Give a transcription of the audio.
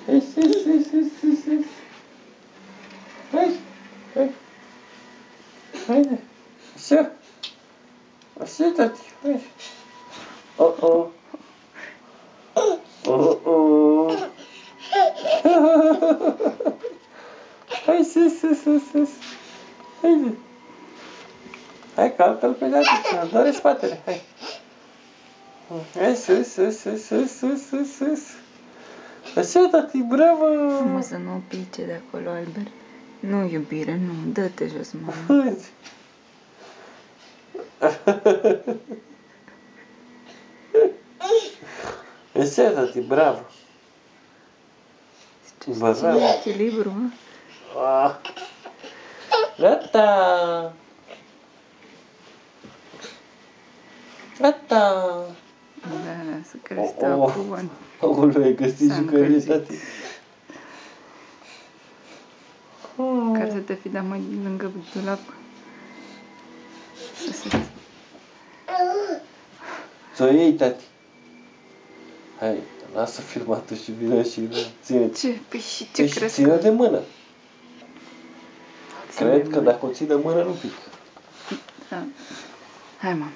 Hai, sus. Hai. Haide. Așa. Așa, tati. Hai. Oh. Hai, sus. Haide. Hai, calcă-l pe tati, să doare spatele. Hai. Hai, sus. Așa, tati, bravo! Mă, să nu o pice de acolo, Albert. Nu, iubire, nu. Dă-te jos, mama. Așa, tati, bravo! Ține echilibru, mă. Gata! Da, să crește cu bani. Aoleu, ai găsit jucării, tati. Care să te fi dat mai lângă dulap. Ți-o iei, tati. Hai, lasă filmatul și vină și ține. Ce? Păi și ce crezi? Ține de mână. Cred că dacă o ții de mână nu pică. Da. Hai, mami.